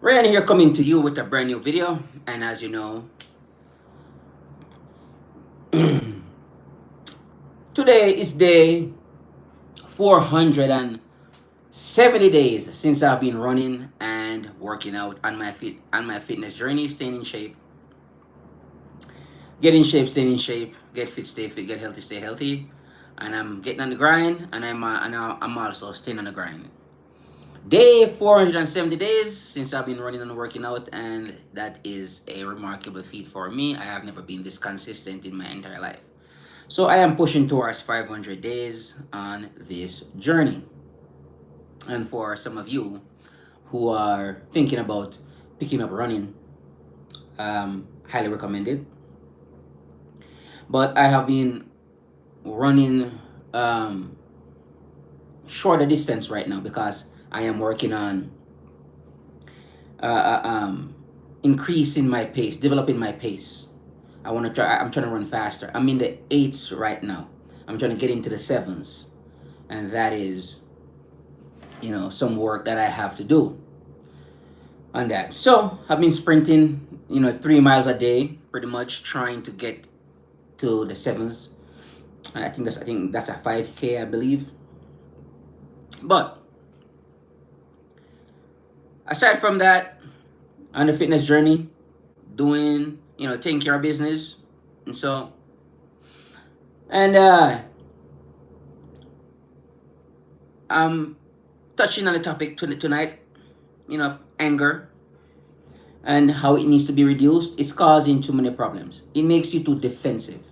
Ryan here coming to you with a brand new video. And as you know, today is day 470 days since I've been running and working out on my fitness journey, staying in shape, get in shape, staying in shape, get fit, stay fit, get healthy, stay healthy. And I'm getting on the grind, and I'm also staying on the grind. Day 470 days since I've been running and working out, and that is a remarkable feat for me. I have never been this consistent in my entire life. So I am pushing towards 500 days on this journey. And for some of you who are thinking about picking up running, highly recommended. But I have been running shorter distance right now because I am working on uh, uh, um, increasing my pace, developing my pace. I want to try. I'm trying to run faster. I'm in the eights right now. I'm trying to get into the sevens, and that is, some work that I have to do on that. So I've been sprinting, 3 miles a day, pretty much trying to get to the sevens. And I think that's a 5K, I believe. But aside from that, on the fitness journey, doing, taking care of business, and so, and I'm touching on the topic tonight, of anger and how it needs to be reduced. It's causing too many problems. It makes you too defensive,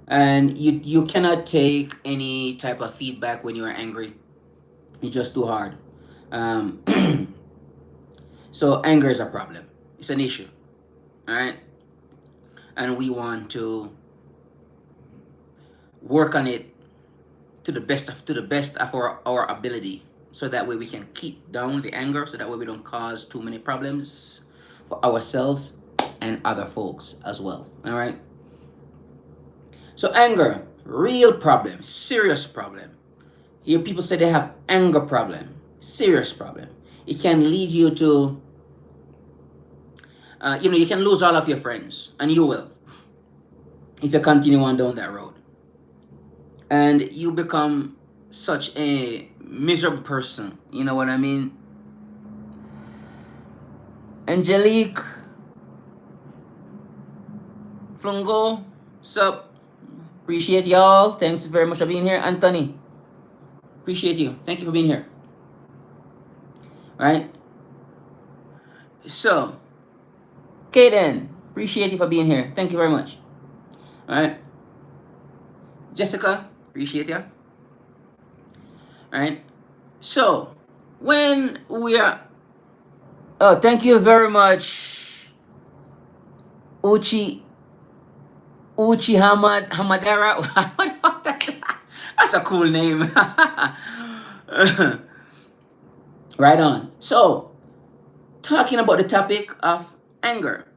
and you cannot take any type of feedback when you are angry. It's just too hard. Um, so anger is a problem. It's an issue, all right, and we want to work on it to the best of our ability, so that way we can keep down the anger, so that way we don't cause too many problems for ourselves and other folks as well. All right. So anger, real problem, serious problem. Here people say they have anger problem, serious problem. It can lead you to, you can lose all of your friends, and you will, if you continue on down that road, and you become such a miserable person. You know what I mean? Angelique Flungo, sup? Appreciate y'all. Thanks very much for being here. Anthony, appreciate you. Thank you for being here. All right. So, Kaden, appreciate you for being here. Thank you very much. All right. Jessica, appreciate you. All right. So, when we are, oh, thank you very much, Uchi Hamadera. That's a cool name. Right on. So, talking about the topic of anger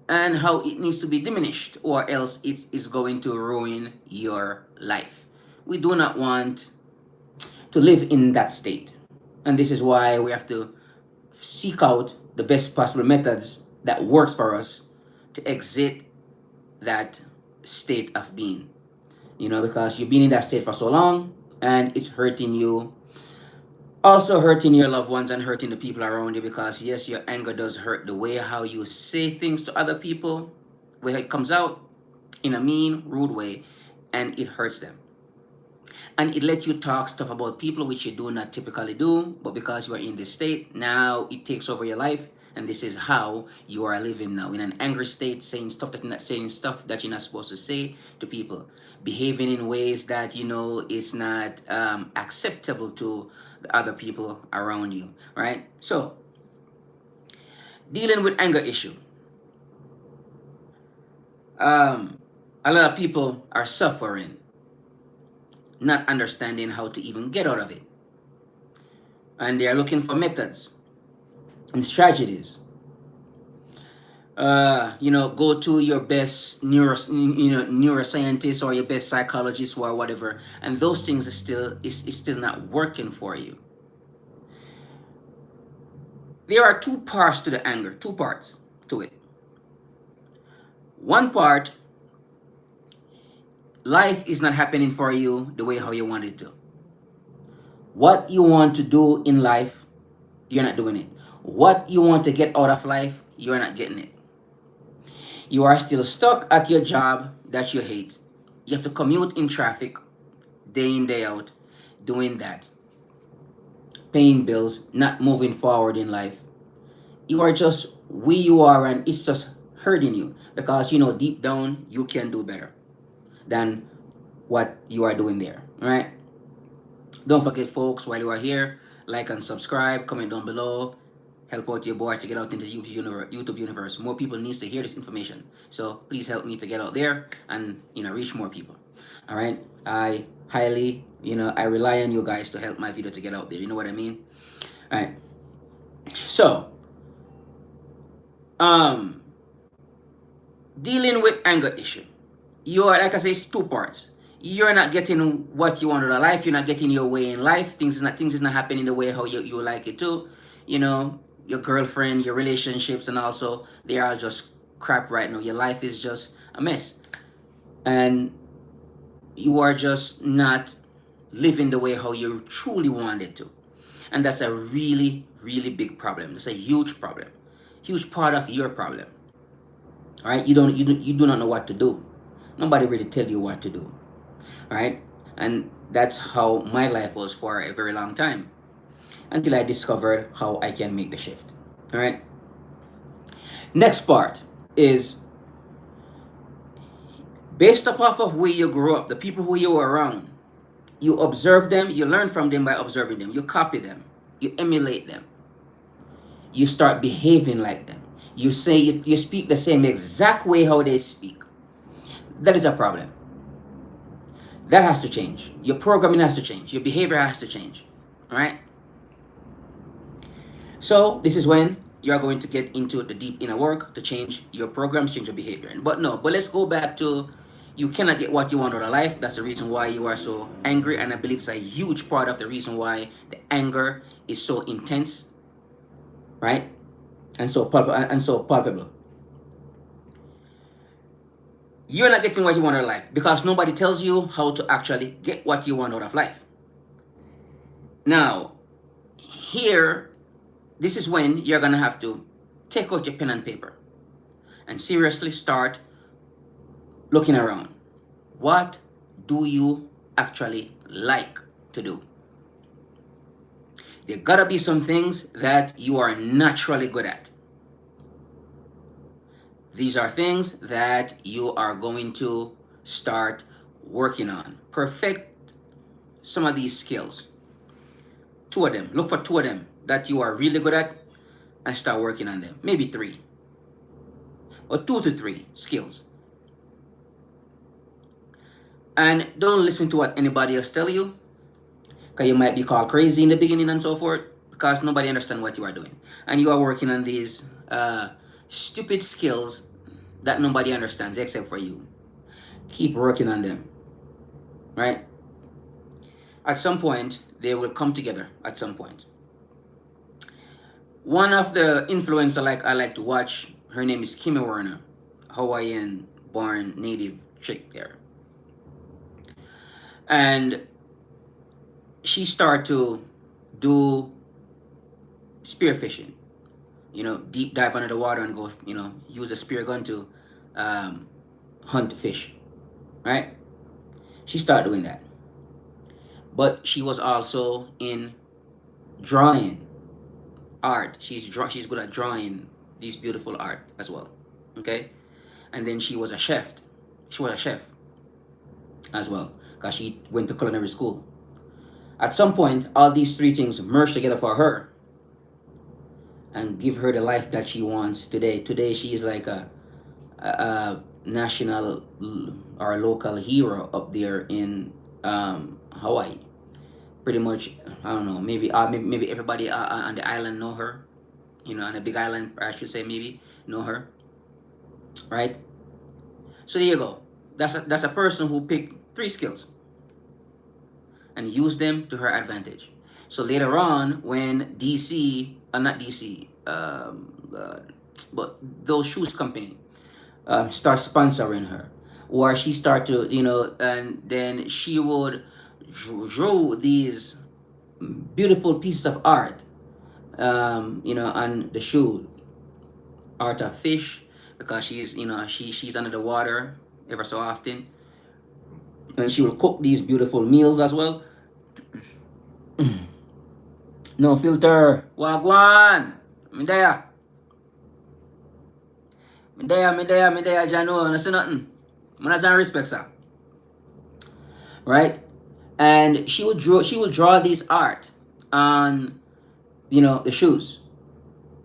and how it needs to be diminished, or else it is going to ruin your life. We do not want to live in that state. And this is why we have to seek out the best possible methods that works for us to exit that state of being. Because you've been in that state for so long, and it's hurting you, also hurting your loved ones and hurting the people around you, because yes, your anger does hurt. The way how you say things to other people, where it comes out in a mean, rude way, and it hurts them. And it lets you talk stuff about people which you do not typically do, but because you are in this state, now it takes over your life. And this is how you are living now, in an angry state, saying stuff that you're not saying, stuff that you're not supposed to say to people, behaving in ways that is not acceptable to the other people around you, right? So, dealing with anger issue. A lot of people are suffering, not understanding how to even get out of it, and they are looking for methods and strategies. Go to your best neuroscientist or your best psychologist or whatever, and those things is still not working for you. There are two parts to the anger, two parts to it. One part, life is not happening for you the way how you want it to. What you want to do in life, you're not doing it. What you want to get out of life, you're not getting it. You are still stuck at your job that you hate. You have to commute in traffic day in, day out, doing that, paying bills, not moving forward in life. You are just where you are, and it's just hurting you because you know deep down you can do better than what you are doing there, right? Don't forget, folks, while you are here, like and subscribe, comment down below, help out your boy to get out into the YouTube universe. More people needs to hear this information, so please help me to get out there and reach more people. All right, I highly I rely on you guys to help my video to get out there. You know what I mean? All right. So, um, dealing with anger issue. You are, like I say, it's two parts. You're not getting what you want out of life. You're not getting your way in life. Things is not happening the way how you like it to. You know, your girlfriend, your relationships, and also they are just crap right now. Your life is just a mess, and you are just not living the way how you truly wanted to. And that's a really, really big problem. That's a huge problem, huge part of your problem. All right, you do not know what to do. Nobody really tell you what to do. All right, and that's how my life was for a very long time until I discovered how I can make the shift. All right. Next part is based off of where you grew up, the people who you were around. You observe them, you learn from them by observing them, you copy them, you emulate them, you start behaving like them. You speak the same exact way how they speak. That is a problem. That has to change. Your programming has to change. Your behavior has to change. All right? So this is when you're going to get into the deep inner work to change your programs, change your behavior. But let's go back to you cannot get what you want out of life. That's the reason why you are so angry, and I believe it's a huge part of the reason why the anger is so intense, right? And so palpable. You're not getting what you want out of life because nobody tells you how to actually get what you want out of life. Now, here, this is when you're gonna have to take out your pen and paper and seriously start looking around. What do you actually like to do? There gotta be some things that you are naturally good at. These are things that you are going to start working on. Perfect some of these skills. Two of them. Look for two of them that you are really good at and start working on them. Maybe three. Or 2 to 3 skills. And don't listen to what anybody else tell you, because you might be called crazy in the beginning and so forth, because nobody understands what you are doing. And you are working on these stupid skills that nobody understands except for you. Keep working on them, right? At some point, they will come together at some point. One of the influencers I like to watch, her name is Kimmy Werner, Hawaiian born native chick there. And she started to do spearfishing, deep dive under the water and go, use a spear gun to hunt fish, right? She started doing that. But she was also in drawing art. She's good at drawing these beautiful art as well, okay? And then she was a chef. She was a chef as well, because she went to culinary school. At some point, all these three things merged together for her and give her the life that she wants today. Today, she is like a national or local hero up there in Hawaii. Pretty much, I don't know, maybe everybody on the island know her, on the big island, I should say, maybe know her, right? So there you go. That's a person who picked 3 skills and used them to her advantage. So later on, when not DC, God, but those shoes company start sponsoring her, or she start to, and then she would draw these beautiful pieces of art, on the shoe, art of fish, because she's under the water ever so often, and she will cook these beautiful meals as well. No filter, wagwan, midaya, midaya, Jano, no say nothing. Man has respect, sir, right? And she will draw these art on, the shoes.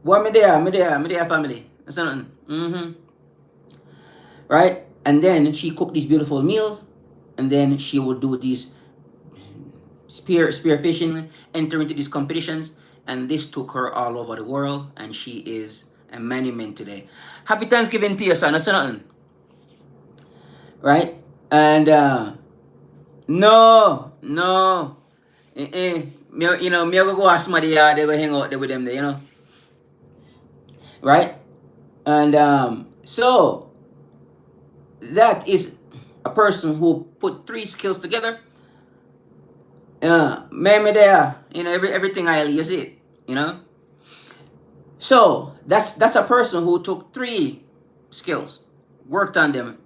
What me there, family. No say nothing. Right? And then she cooked these beautiful meals, and then she would do these spearfishing, enter into these competitions, and this took her all over the world, and she is a monument today. Happy Thanksgiving to you, son. That's nothing, right? And no, no, me go ask somebody, they go hang out there with them there, right? And so that is a person who put three skills together. Me there, everything I you see it. So that's a person who took three skills, worked on them,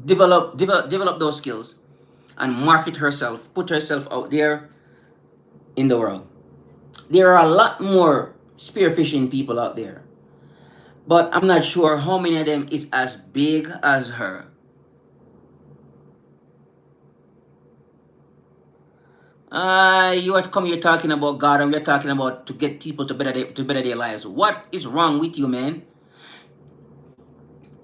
develop those skills, and market herself, put herself out there in the world. There are a lot more spearfishing people out there, but I'm not sure how many of them is as big as her. You are come here talking about God, and we're talking about to get people to better their lives. What is wrong with you, man?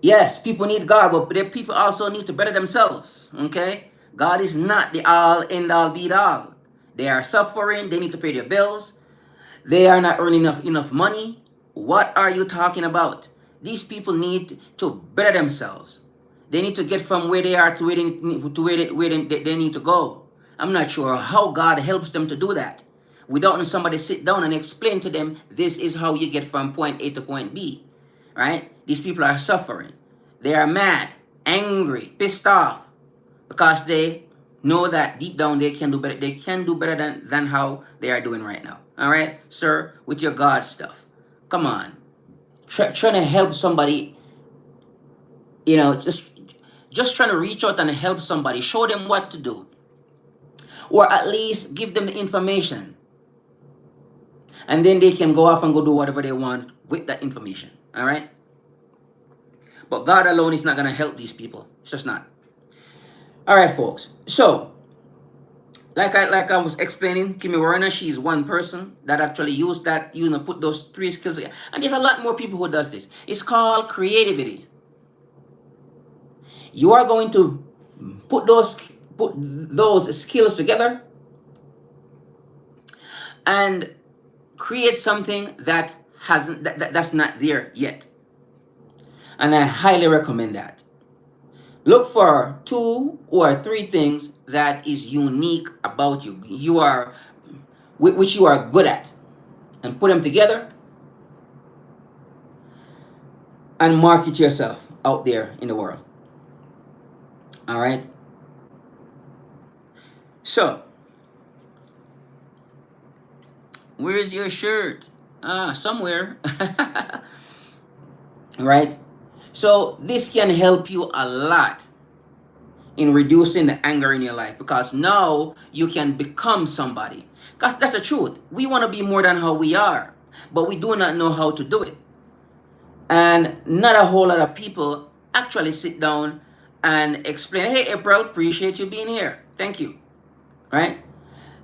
Yes, people need God, but the people also need to better themselves. Okay? God is not the all end all be all. They are suffering, they need to pay their bills, they are not earning enough money. What are you talking about? These people need to better themselves. They need to get from where they are to where they need to go. I'm not sure how God helps them to do that without somebody sit down and explain to them this is how you get from point A to point B. Right? These people are suffering. They are mad, angry, pissed off because they know that deep down they can do better. They can do better than how they are doing right now. All right, sir, with your God stuff. Come on, trying to help somebody. Just trying to reach out and help somebody. Show them what to do, or at least give them the information, and then they can go off and go do whatever they want with that information. All right. But God alone is not going to help these people. It's just not. All right, folks. So, like I was explaining, Kimi Werner, she's one person that actually used that, put those three skills together. And there's a lot more people who does this. It's called creativity. You are going to put those skills together and create something that that's not there yet. And I highly recommend that. Look for 2 or 3 things that is unique about you. Which you are good at, and put them together and market yourself out there in the world. All right. So, where's your shirt? Somewhere. Right? So this can help you a lot in reducing the anger in your life, because now you can become somebody. Because that's the truth. We want to be more than how we are, but we do not know how to do it. And not a whole lot of people actually sit down and explain, hey, April, appreciate you being here. Thank you. Right?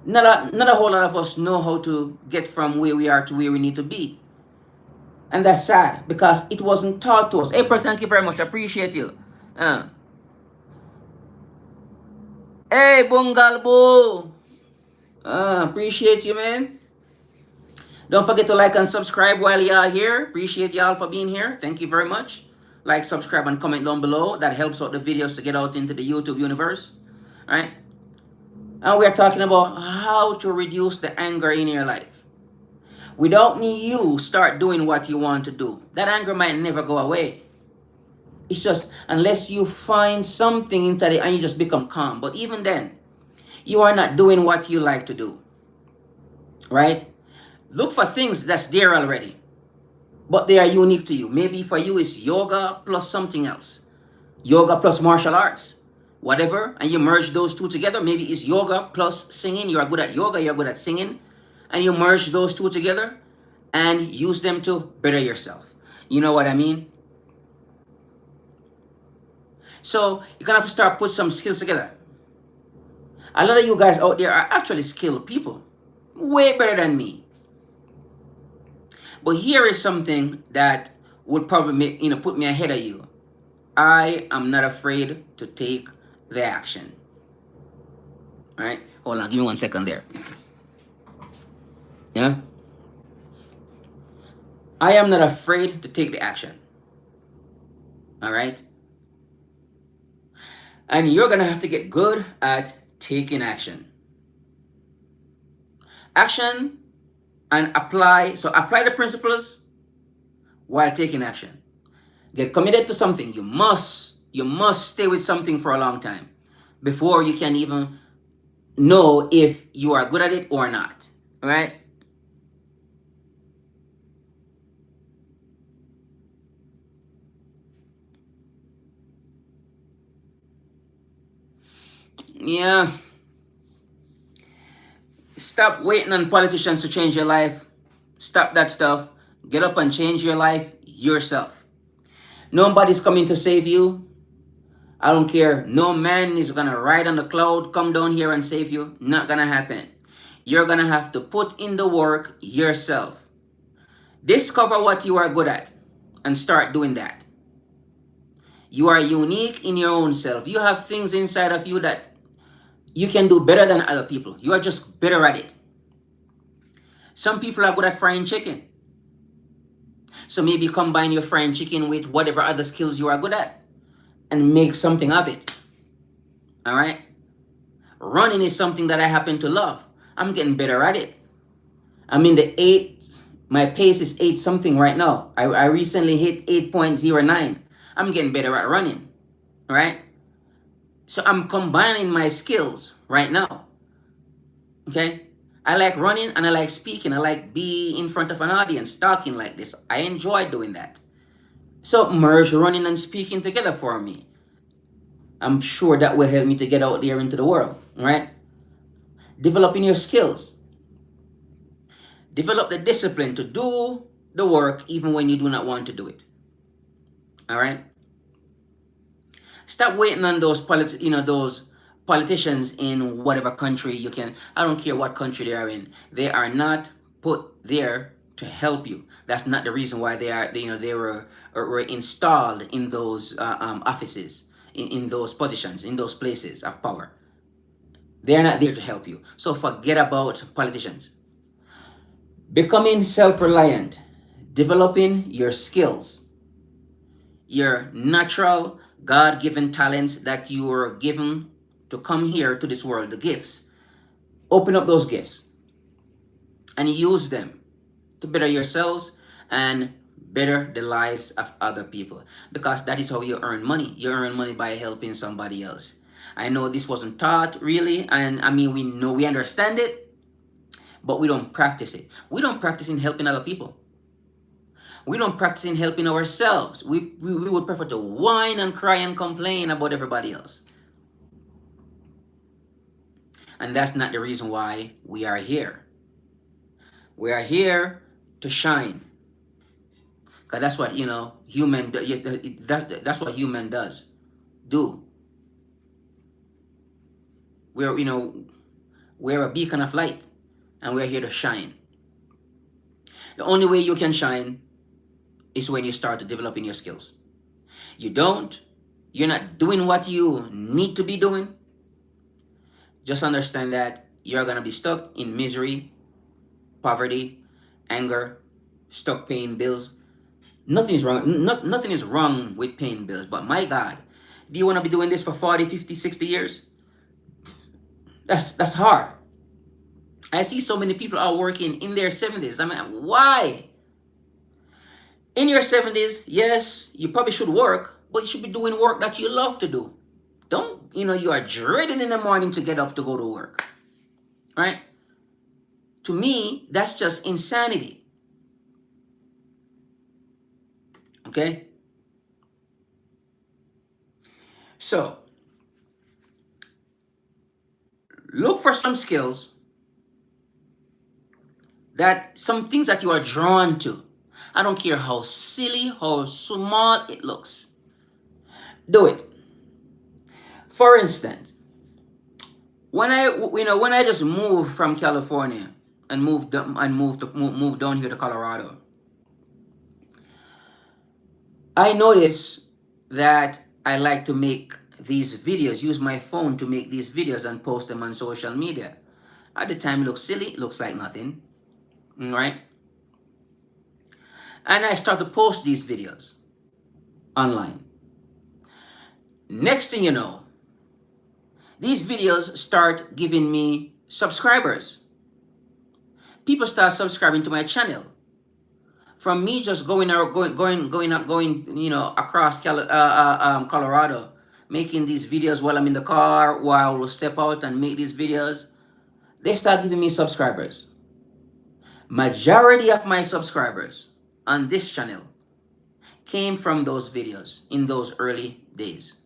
Not a whole lot of us know how to get from where we are to where we need to be. And that's sad because it wasn't taught to us. April, thank you very much. I appreciate you. Hey, Bungalbo. Appreciate you, man. Don't forget to like and subscribe while you are here. Appreciate y'all for being here. Thank you very much. Like, subscribe, and comment down below. That helps out the videos to get out into the YouTube universe. All right? And we're talking about how to reduce the anger in your life. Without you start doing what you want to do, that anger might never go away. It's just unless you find something inside it and you just become calm. But even then, you are not doing what you like to do, right? Look for things that's there already, but they are unique to you. Maybe for you it's yoga plus something else, yoga plus martial arts, whatever, and you merge those two together. Maybe it's yoga plus singing. You are good at yoga, you're good at singing, and you merge those two together and use them to better yourself. You know what I mean? So you're gonna have to start put some skills together. A lot of you guys out there are actually skilled people, way better than me. But here is something that would probably make, put me ahead of you. I am not afraid to take the action. All right, hold on, give me 1 second there. Yeah, I am not afraid to take the action. All right, and you're gonna have to get good at taking action. Action and apply. So apply the principles while taking action. Get committed to something. You must stay with something for a long time before you can even know if you are good at it or not. All right? Yeah. Stop waiting on politicians to change your life. Stop that stuff. Get up and change your life yourself. Nobody's coming to save you. I don't care. No man is gonna ride on the cloud, come down here and save you. Not gonna happen. You're gonna have to put in the work yourself. Discover what you are good at and start doing that. You are unique in your own self. You have things inside of you that you can do better than other people. You are just better at it. Some people are good at frying chicken. So maybe combine your frying chicken with whatever other skills you are good at and make something of it. All right? Running is something that I happen to love. I'm getting better at it. I'm in the 8, my pace is 8 something right now. I recently hit 8.09. I'm getting better at running. All right? So I'm combining my skills right now. Okay? I like running and I like speaking. I like being in front of an audience talking like this. I enjoy doing that. So merge running and speaking together for me. I'm sure that will help me to get out there into the world, right? Developing your skills. Develop the discipline to do the work even when you do not want to do it. All right? Stop waiting on those those politicians in whatever country you can. I don't care what country they are in. They are not put there to help you. That's not the reason why they were installed in those offices, in those positions, in those places of power. They're not there to help you. So forget about politicians. Becoming self-reliant, developing your skills, your natural God-given talents that you were given to come here to this world, the gifts. Open up those gifts and use them to better yourselves and better the lives of other people, because that is how you earn money. You earn money by helping somebody else. I know this wasn't taught really, and I mean, we understand it, but we don't practice it. We don't practice in helping other people. We don't practice in helping ourselves. We would prefer to whine and cry and complain about everybody else. And that's not the reason why we are here. We are here to shine. Because that's what, human, that's what human does. Do. We're a beacon of light, and we're here to shine. The only way you can shine is when you start developing your skills. You're not doing what you need to be doing. Just understand that you're going to be stuck in misery, poverty, anger, stuck paying bills. Nothing is wrong. Nothing is wrong with paying bills. But my God, do you want to be doing this for 40, 50, 60 years? That's hard. I see so many people are working in their 70s. I mean, why? In your 70s, yes, you probably should work, but you should be doing work that you love to do. Don't, you are dreading in the morning to get up to go to work, right? To me, that's just insanity, okay? So, look for some skills some things that you are drawn to. I don't care how silly, how small it looks. Do it. For instance, when I just moved from California and moved down here to Colorado, I noticed that I like to make these videos, use my phone to make these videos and post them on social media. At the time, it looks silly, it looks like nothing, right? And I start to post these videos online. Next thing you know, these videos start giving me subscribers. People start subscribing to my channel. From me just going across Colorado, making these videos while I'm in the car, while I will step out and make these videos, they start giving me subscribers. Majority of my subscribers on this channel came from those videos in those early days.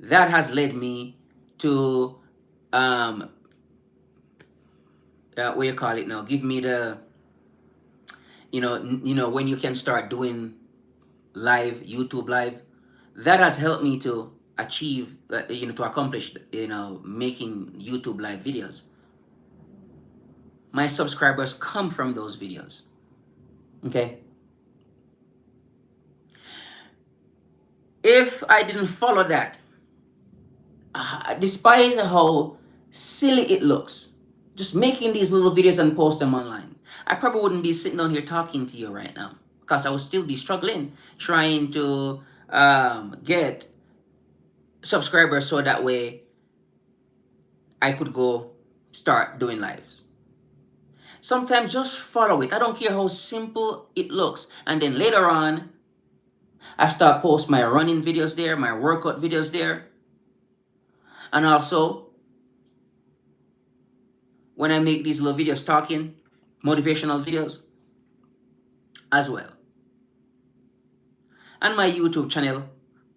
That has led me to what you call it now, give me the when you can start doing live YouTube live. That has helped me to achieve to accomplish making YouTube live videos. My subscribers come from those videos, okay? If I didn't follow that, despite how silly it looks, just making these little videos and post them online, I probably wouldn't be sitting down here talking to you right now, because I would still be struggling trying to get subscribers so that way I could go start doing lives. Sometimes just follow it. I don't care how simple it looks. And then later on, I start post my running videos there, my workout videos there. And also, when I make these little videos talking, motivational videos as well. And my YouTube channel,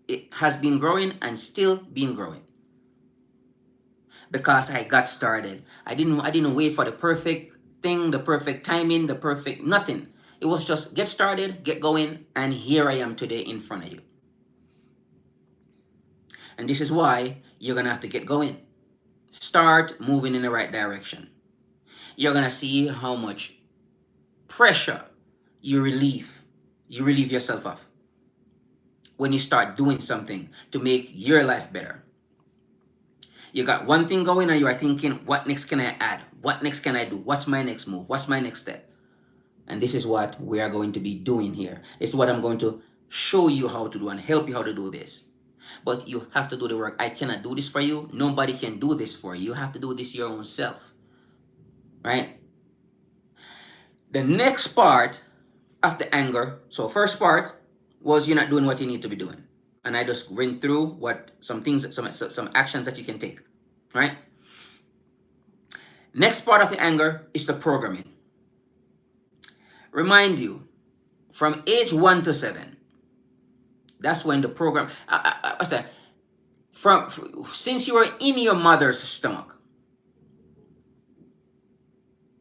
it has been growing and still been growing. Because I got started. I didn't wait for the perfect thing, the perfect timing, the perfect nothing. It was just get started, get going, and here I am today in front of you. And this is why you're gonna have to get going. Start moving in the right direction. You're gonna see how much pressure you relieve yourself of when you start doing something to make your life better. You got one thing going and you are thinking, what next can I add? What next can I do? What's my next move? What's my next step? And this is what we are going to be doing here. This is what I'm going to show you how to do and help you how to do this. But you have to do the work. I cannot do this for you. Nobody can do this for you. You have to do this your own self. Right? The next part of the anger. So first part was you're not doing what you need to be doing. And I just went through some actions that you can take. Right? Next part of the anger is the programming. Remind you, from age 1 to 7, that's when the program, I said, since you were in your mother's stomach,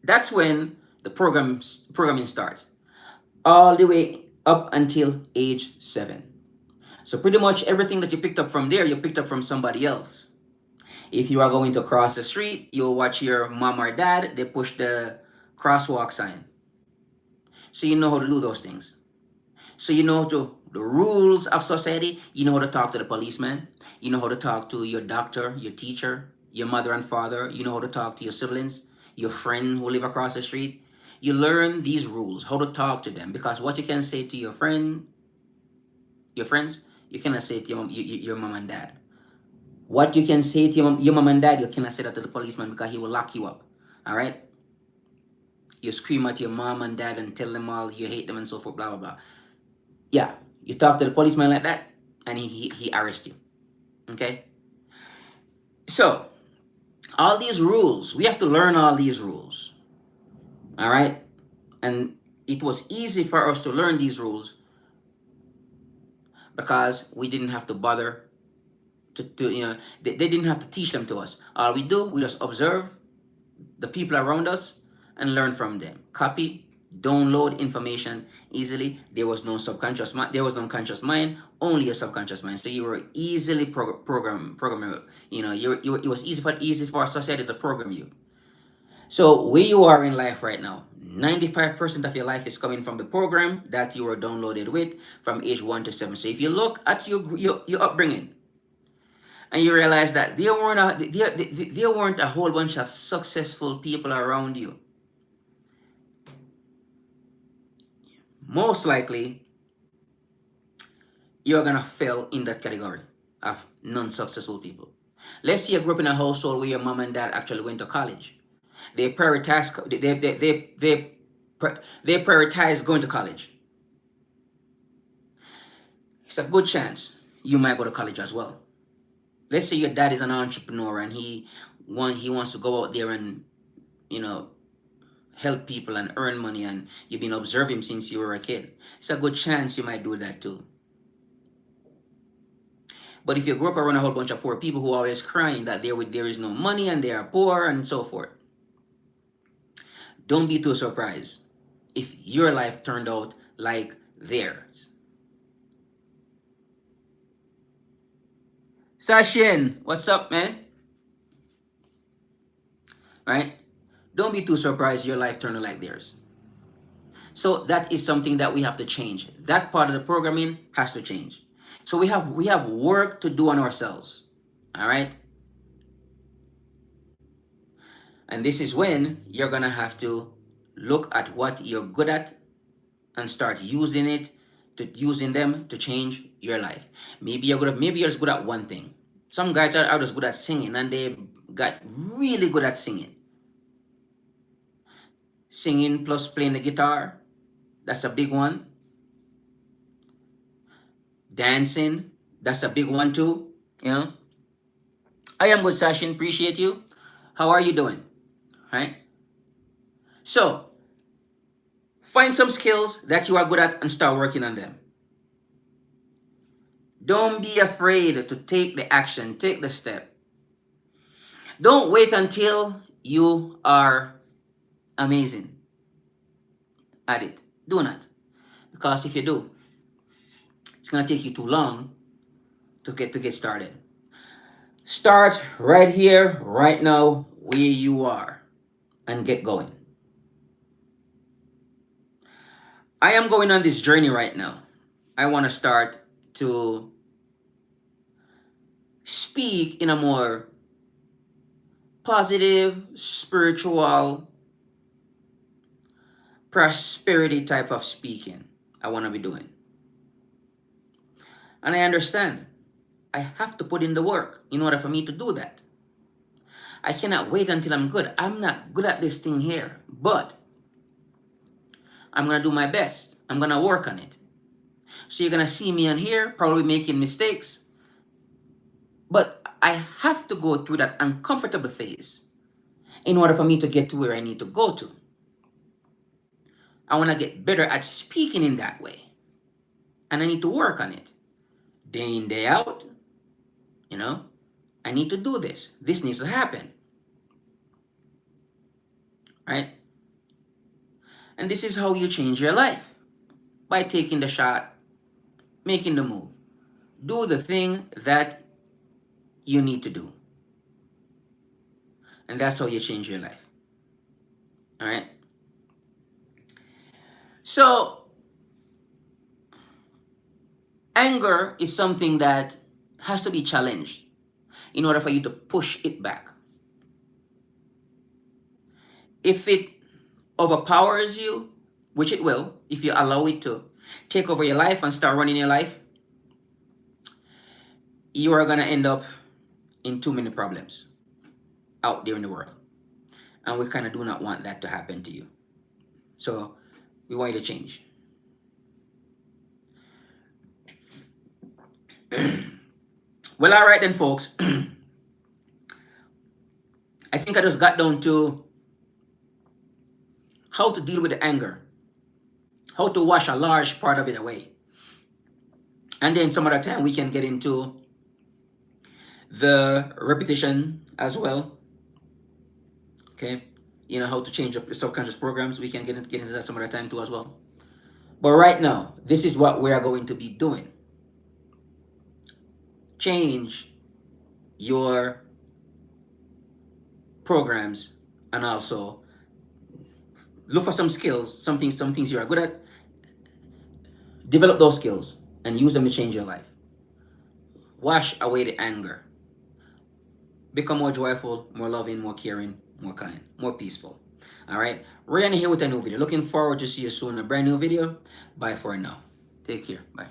that's when the programming starts, all the way up until age 7. So pretty much everything that you picked up from there, you picked up from somebody else. If you are going to cross the street, you'll watch your mom or dad, they push the crosswalk sign. So you know how to do those things. So you know the rules of society. You know how to talk to the policeman. You know how to talk to your doctor, your teacher, your mother and father. You know how to talk to your siblings, your friend who live across the street. You learn these rules, how to talk to them. Because what you can say to your friends, you cannot say to your mom and dad. What you can say to your mom and dad, you cannot say that to the policeman because he will lock you up. All right. You scream at your mom and dad and tell them all you hate them and so forth, blah blah blah. Yeah, you talk to the policeman like that, and he arrests you. Okay. So all these rules, we have to learn all these rules. All right, and it was easy for us to learn these rules because we didn't have to bother to they didn't have to teach them to us. All we do, we just observe the people around us and learn from them. Copy, download information easily. There was no subconscious mind. There was no conscious mind, only a subconscious mind. So you were easily programmable. It was easy for society to program you. So where you are in life right now, 95% of your life is coming from the program that you were downloaded with from age 1 to 7. So if you look at your upbringing, and you realize that there weren't a whole bunch of successful people around you, most likely you're gonna fail in that category of non-successful people. Let's say you grew up in a household where your mom and dad actually went to college. They prioritize they prioritize going to college. It's a good chance you might go to college as well. Let's say your dad is an entrepreneur and he wants to go out there and you know help people and earn money, and you've been observing him since you were a kid. It's a good chance you might do that too. But if you grew up around a whole bunch of poor people who are always crying that there is no money and they are poor and so forth, don't be too surprised if your life turned out like theirs. Sashin, what's up, man? Right? Don't be too surprised your life turned out like theirs. So that is something that we have to change. That part of the programming has to change. So we have work to do on ourselves. All right? And this is when you're gonna have to look at what you're good at and start using them to change your life. Maybe you're just good at one thing. Some guys are just good at singing and they got really good at singing. Singing plus playing the guitar, that's a big one. Dancing, that's a big one too. You know, I am good, Sashin. Appreciate you. How are you doing? Right? So, find some skills that you are good at and start working on them. Don't be afraid to take the action, take the step. Don't wait until you are amazing at it. Do not. Because if you do, it's going to take you too long to get started. Start right here, right now, where you are, and get going. I am going on this journey right now. I want to start to speak in a more positive, spiritual, prosperity type of speaking. I want to be doing. And I understand I have to put in the work in order for me to do that. I cannot wait until I'm good. I'm not good at this thing here, but I'm going to do my best. I'm going to work on it. So you're going to see me on here probably making mistakes, but I have to go through that uncomfortable phase in order for me to get to where I need to go to. I want to get better at speaking in that way, and I need to work on it day in, day out. I need to do this. This needs to happen. Right? And this is how you change your life. By taking the shot, making the move. Do the thing that you need to do. And that's how you change your life. All right? So, anger is something that has to be challenged in order for you to push it back. If it overpowers you, which it will, if you allow it to take over your life and start running your life, you are going to end up in too many problems out there in the world. And we kind of do not want that to happen to you. So we want you to change. Well, all right then, folks. I think I just got down to how to deal with the anger, how to wash a large part of it away. And then some other time we can get into the repetition as well. Okay. You know, how to change up your subconscious programs. We can get into that some other time too as well. But right now, this is what we are going to be doing. Change your programs and also look for some skills, some things you are good at. Develop those skills and use them to change your life. Wash away the anger. Become more joyful, more loving, more caring, more kind, more peaceful. All right. Ryan here with a new video. Looking forward to see you soon in a brand new video. Bye for now. Take care. Bye.